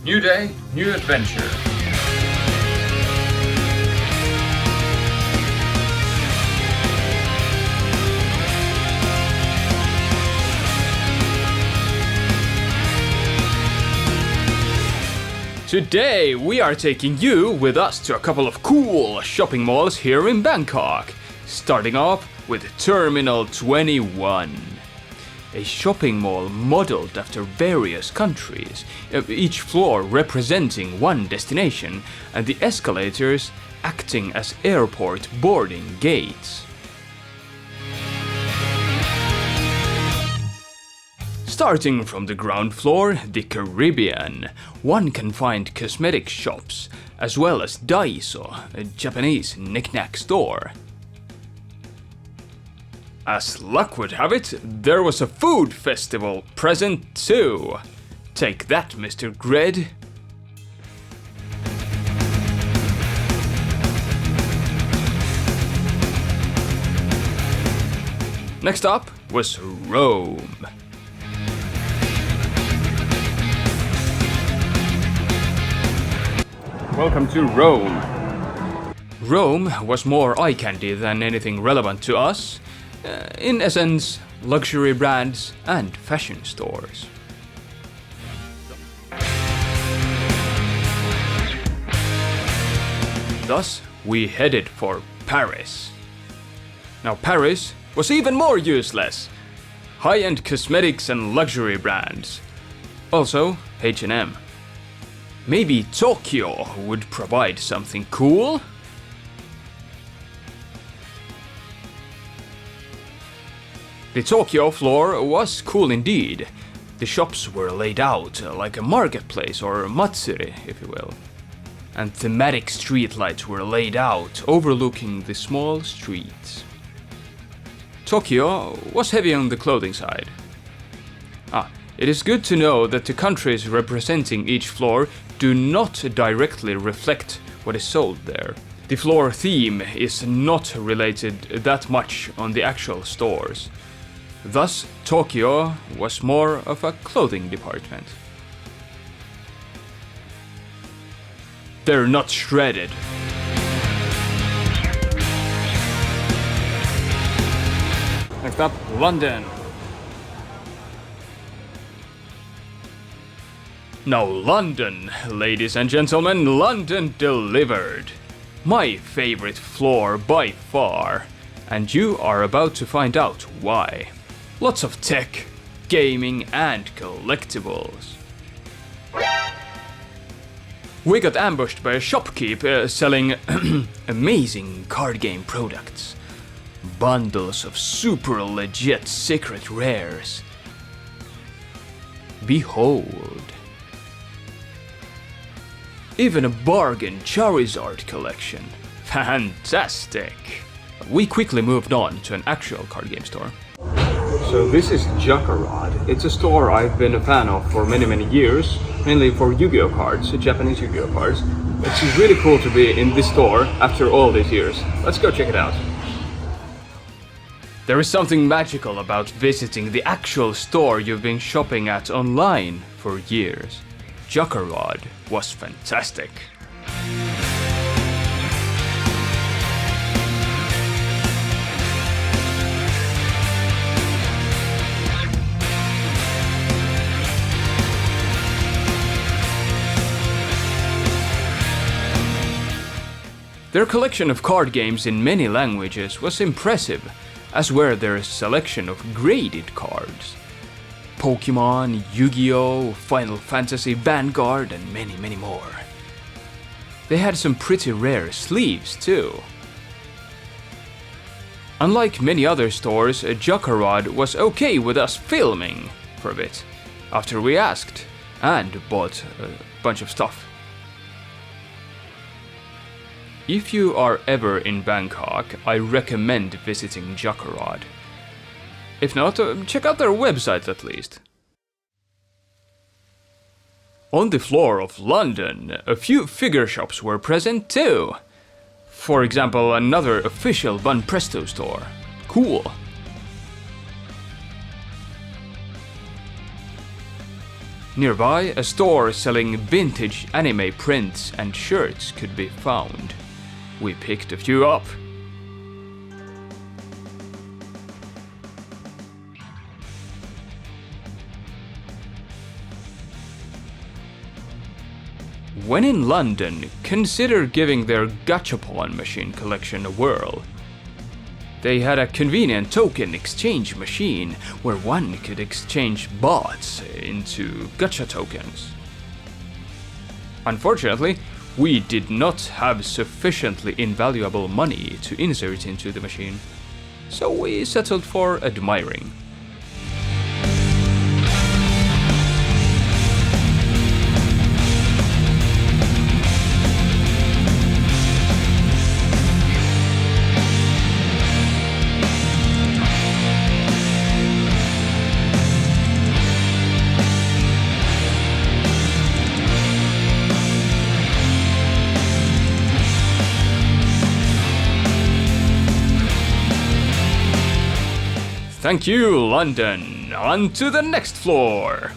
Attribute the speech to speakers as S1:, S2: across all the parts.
S1: New day, new adventure. Today we are taking you with us to a couple of cool shopping malls here in Bangkok, starting off with Terminal 21. A shopping mall modeled after various countries, each floor representing one destination, and the escalators acting as airport boarding gates. Starting from the ground floor, the Caribbean, one can find cosmetic shops, as well as Daiso, a Japanese knick-knack store. As luck would have it, there was a food festival present too. Take that, Mr. Gred. Next up was Rome. Welcome to Rome. Rome was more eye candy than anything relevant to us. In essence, luxury brands and fashion stores. Thus, we headed for Paris. Now, Paris was even more useless. High-end cosmetics and luxury brands. Also, H&M. Maybe Tokyo would provide something cool? The Tokyo floor was cool indeed. The shops were laid out like a marketplace or matsuri, if you will. And thematic streetlights were laid out, overlooking the small streets. Tokyo was heavy on the clothing side. It is good to know that the countries representing each floor do not directly reflect what is sold there. The floor theme is not related that much on the actual stores. Thus, Tokyo was more of a clothing department. They're not shredded. Next up, London. Now London, ladies and gentlemen, London delivered. My favorite floor by far. And you are about to find out why. Lots of tech, gaming and collectibles. We got ambushed by a shopkeep selling amazing card game products. Bundles of super legit secret rares. Behold. Even a bargain Charizard collection. Fantastic! We quickly moved on to an actual card game store. So this is Jakarade. It's a store I've been a fan of for many years, mainly for Yu-Gi-Oh cards, Japanese Yu-Gi-Oh cards. It's really cool to be in this store after all these years. Let's go check it out. There is something magical about visiting the actual store you've been shopping at online for years. Jakarade was fantastic. Their collection of card games in many languages was impressive, as were their selection of graded cards. Pokemon, Yu-Gi-Oh, Final Fantasy, Vanguard, and many more. They had some pretty rare sleeves too. Unlike many other stores, Jakarade was okay with us filming for a bit, after we asked, and bought a bunch of stuff. If you are ever in Bangkok, I recommend visiting Jakarade. If not, check out their website at least. On the floor of London, a few figure shops were present too. For example, another official Bun Presto store. Cool. Nearby, a store selling vintage anime prints and shirts could be found. We picked a few up. When in London, consider giving their gachapon machine collection a whirl. They had a convenient token exchange machine where one could exchange bots into gacha tokens. Unfortunately, we did not have sufficiently invaluable money to insert into the machine, so we settled for admiring. Thank you, London. On to the next floor.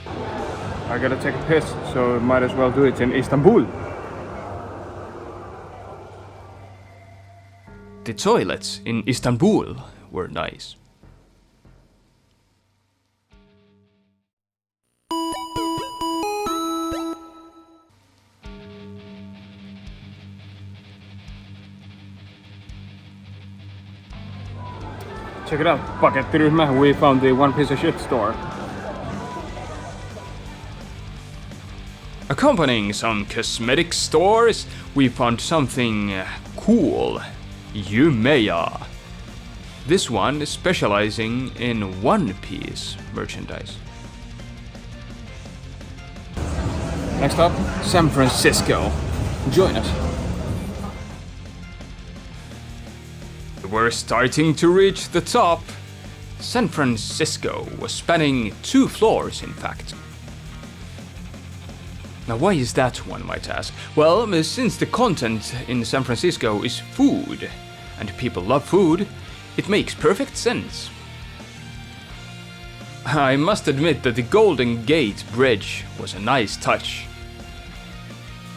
S2: I gotta take a piss, so might as well do it in Istanbul.
S1: The toilets in Istanbul were nice.
S2: Check it out, pakettiryhmä. We found the One Piece of Shit store.
S1: Accompanying some cosmetic stores, we found something cool. Yumeya. This one is specializing in One Piece merchandise.
S2: Next up, San Francisco. Join us.
S1: We're starting to reach the top. San Francisco was spanning 2 floors, in fact. Now, why is that, one might ask? Well, since the content in San Francisco is food, and people love food, it makes perfect sense. I must admit that the Golden Gate Bridge was a nice touch.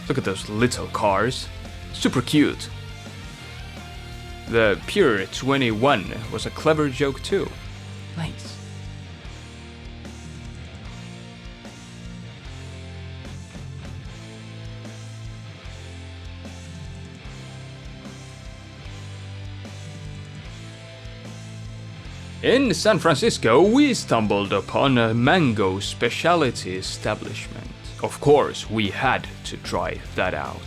S1: Look at those little cars. Super cute. The Pier 21 was a clever joke too. Nice. In San Francisco, we stumbled upon a mango specialty establishment. Of course, we had to try that out.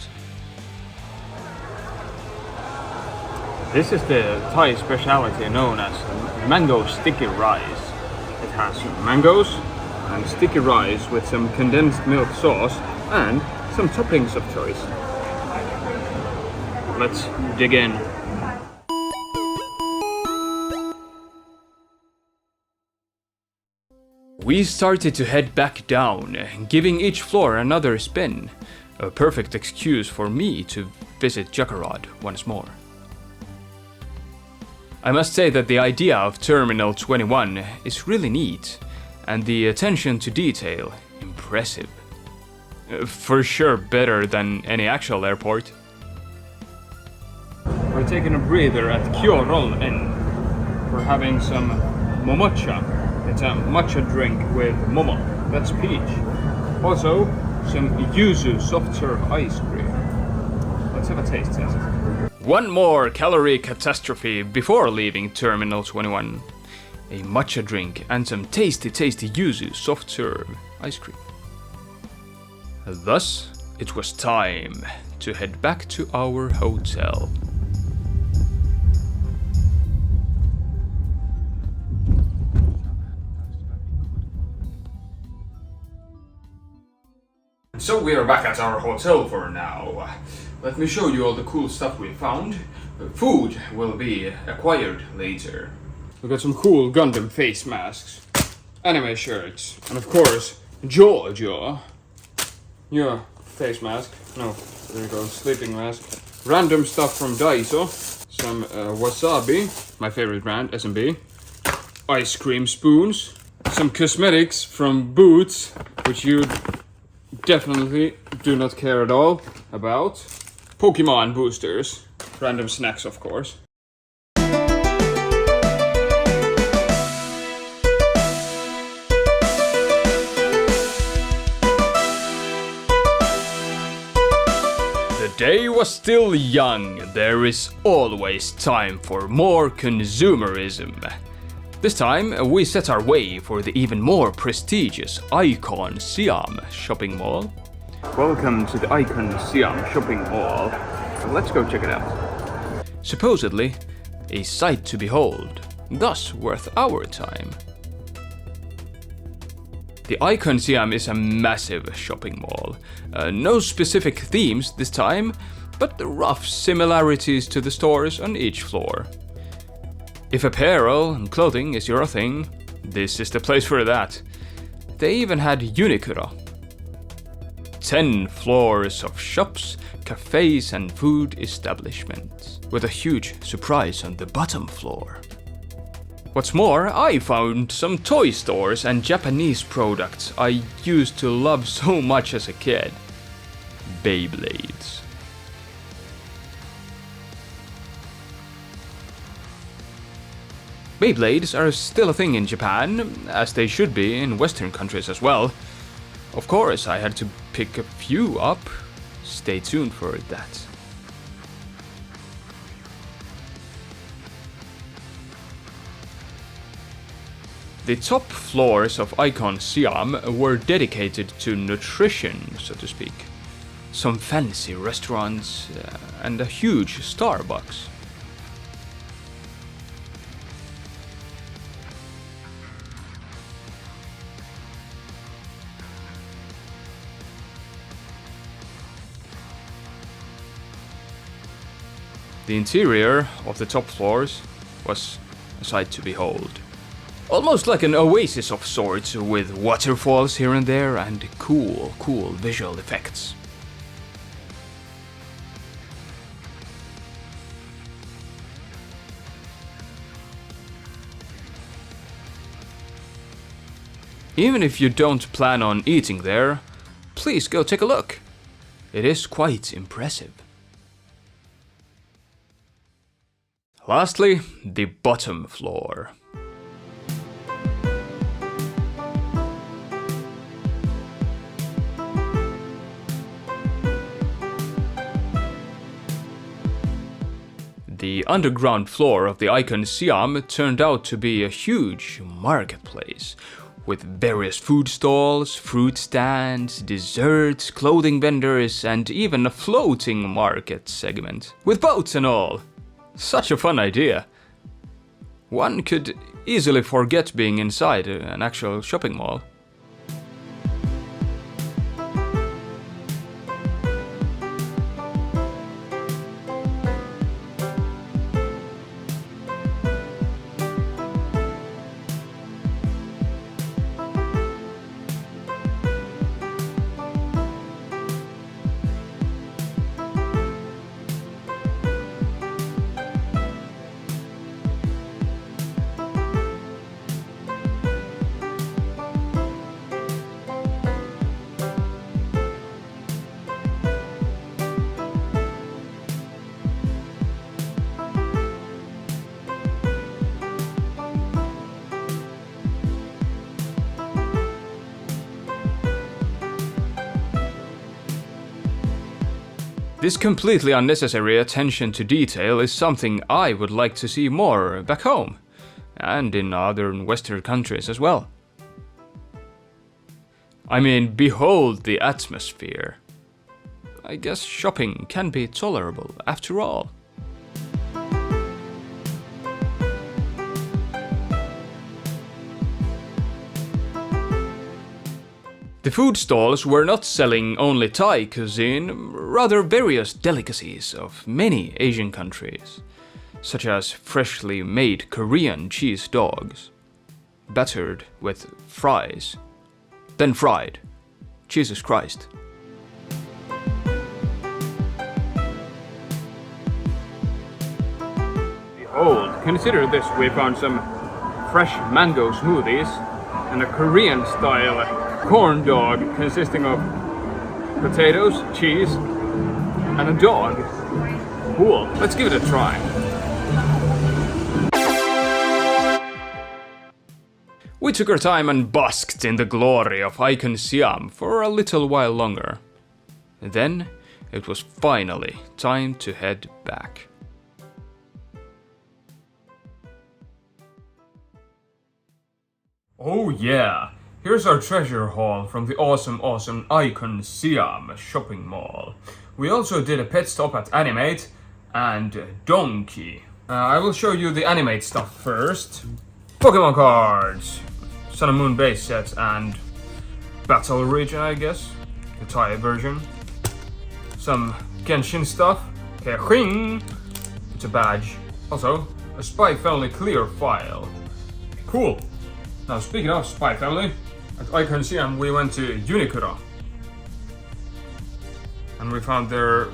S2: This is the Thai specialty known as mango sticky rice. It has mangoes and sticky rice with some condensed milk sauce and some toppings of choice. Let's dig in.
S1: We started to head back down, giving each floor another spin. A perfect excuse for me to visit Jakarade once more. I must say that the idea of Terminal 21 is really neat, and the attention to detail impressive. For sure better than any actual airport.
S2: We're taking a breather at Kyorol Inn. We're having some momocha. It's a matcha drink with momo, that's peach. Also, some yuzu soft serve ice cream. Let's have a taste test.
S1: One more calorie catastrophe before leaving Terminal 21. A matcha drink and some tasty yuzu soft serve ice cream. Thus, it was time to head back to our hotel.
S2: So we are back at our hotel for now. Let me show you all the cool stuff we found. Food will be acquired later. We got some cool Gundam face masks, anime shirts, and of course, Jojo. Yeah, face mask. No, there you go, sleeping mask. Random stuff from Daiso. Some wasabi, my favorite brand, S&B. Ice cream spoons, Some cosmetics from Boots, which you definitely do not care at all about. Pokemon boosters. Random snacks, of course.
S1: The day was still young. There is always time for more consumerism. This time, we set our way for the even more prestigious Icon Siam shopping mall.
S2: Welcome to the Icon Siam shopping mall. Let's go check it out.
S1: Supposedly, a sight to behold, thus worth our time. The Icon Siam is a massive shopping mall. No specific themes this time, but the rough similarities to the stores on each floor. If apparel and clothing is your thing, this is the place for that. They even had Unicura. 10 floors of shops, cafes and food establishments, with a huge surprise on the bottom floor. What's more, I found some toy stores and Japanese products I used to love so much as a kid. Beyblades. Beyblades are still a thing in Japan, as they should be in Western countries as well. Of course, I had to pick a few up. Stay tuned for that. The top floors of Icon Siam were dedicated to nutrition, so to speak. Some fancy restaurants and a huge Starbucks. The interior of the top floors was a sight to behold. Almost like an oasis of sorts, with waterfalls here and there and cool visual effects. Even if you don't plan on eating there, please go take a look. It is quite impressive. Lastly, the bottom floor. The underground floor of the Icon Siam turned out to be a huge marketplace, with various food stalls, fruit stands, desserts, clothing vendors, and even a floating market segment, with boats and all. Such a fun idea. One could easily forget being inside an actual shopping mall. This completely unnecessary attention to detail is something I would like to see more back home, and in other Western countries as well. I mean, behold the atmosphere. I guess shopping can be tolerable after all. The food stalls were not selling only Thai cuisine, rather various delicacies of many Asian countries, such as freshly made Korean cheese dogs, battered with fries, then fried. Jesus Christ.
S2: Behold, consider this, we found some fresh mango smoothies and a Korean style corn dog consisting of potatoes, cheese, and a dog. Cool, let's give it a try.
S1: We took our time and basked in the glory of Icon Siam for a little while longer. Then it was finally time to head back.
S2: Oh yeah, here's our treasure haul from the awesome Icon Siam shopping mall. We also did a pit stop at Animate and Donkey. I will show you the Animate stuff first. Pokemon cards, Sun and Moon base sets and Battle Region, I guess, the Thai version. Some Genshin stuff, Kehing, it's a badge. Also, a Spy Family clear file. Cool. Now speaking of Spy Family, at Icon Siam we went to Unicura. And we found their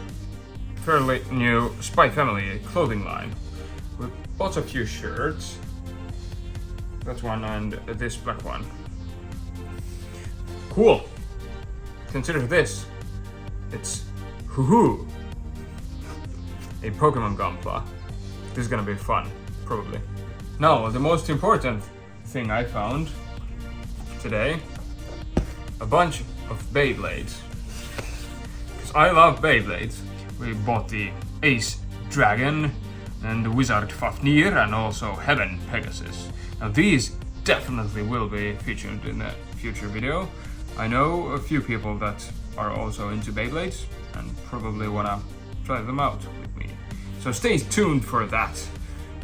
S2: fairly new Spy Family clothing line. We bought a few shirts. That one and this black one. Cool. Consider this. It's hoo-hoo. A Pokemon Gunpla. This is gonna be fun, probably. Now, the most important thing I found today, a bunch of Beyblades. Because I love Beyblades. We bought the Ace Dragon and the Wizard Fafnir and also Heaven Pegasus. Now these definitely will be featured in a future video. I know a few people that are also into Beyblades and probably wanna try them out with me. So stay tuned for that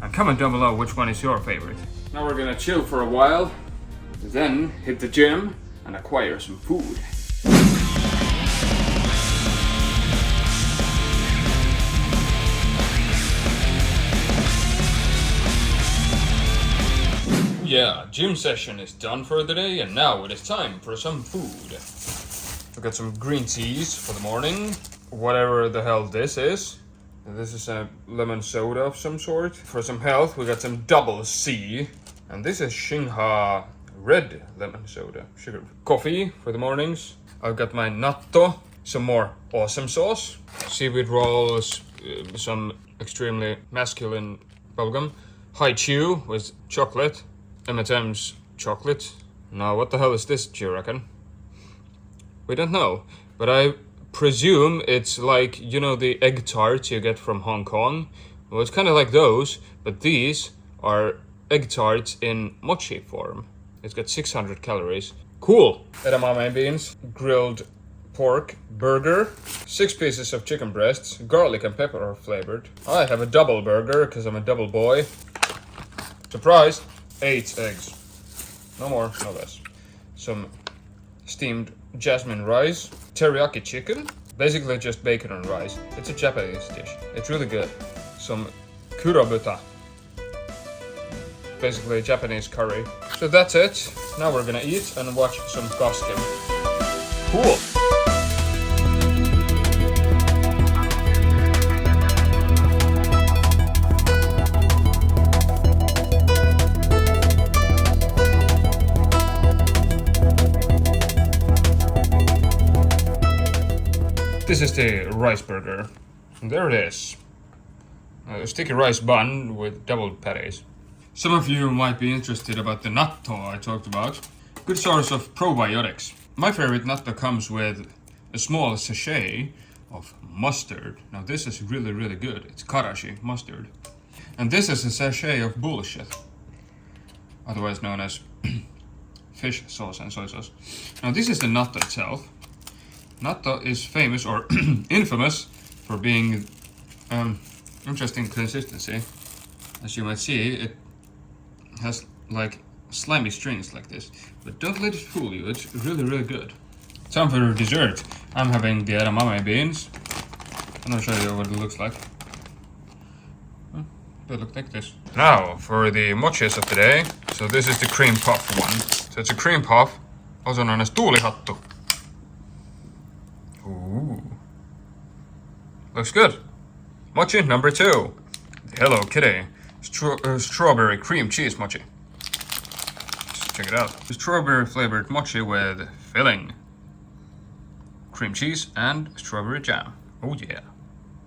S2: and comment down below which one is your favorite. Now we're gonna chill for a while, then hit the gym and acquire some food. Yeah, gym session is done for the day and now it is time for some food. We got some green teas for the morning, whatever the hell this is. This is a lemon soda of some sort. For some health we got some double C. And this is Xingha red lemon soda. Sugar. Coffee for the mornings. I've got my natto, some more awesome sauce, seaweed rolls, some extremely masculine bubblegum, high chew with chocolate, M&M's chocolate. Now what the hell is this, do you reckon? We don't know, but I presume it's like, you know, the egg tarts you get from Hong Kong? Well, it's kind of like those, but these are egg tarts in mochi form. It's got 600 calories. Cool! Edamame beans, grilled pork burger, 6 pieces of chicken breasts, garlic and pepper are flavored. I have a double burger because I'm a double boy. Surprise! 8 eggs. No more, no less. Some steamed jasmine rice, teriyaki chicken, basically just bacon and rice. It's a Japanese dish. It's really good. Some kurabuta, basically Japanese curry. So that's it. Now we're gonna eat and watch some Goskin. Cool. This is the rice burger. And there it is. A sticky rice bun with double patties. Some of you might be interested about the natto I talked about. Good source of probiotics. My favorite natto comes with a small sachet of mustard. Now this is really, really good. It's karashi mustard. And this is a sachet of bullshit. Otherwise known as fish sauce and soy sauce. Now this is the natto itself. Natto is famous or infamous for being interesting consistency. As you might see, it has like slimy strings like this. But don't let it fool you, it's really, really good. Time for dessert. I'm having the edamame beans. I'm gonna show you what it looks like. They look like this. Now for the mochis of the day. So this is the cream puff one. So it's a cream puff, also known as tuulihattu. Ooh. Looks good. Mochi number 2. Hello Kitty. Strawberry cream cheese mochi. Check it out. Strawberry flavored mochi with filling, cream cheese, and strawberry jam. Oh yeah.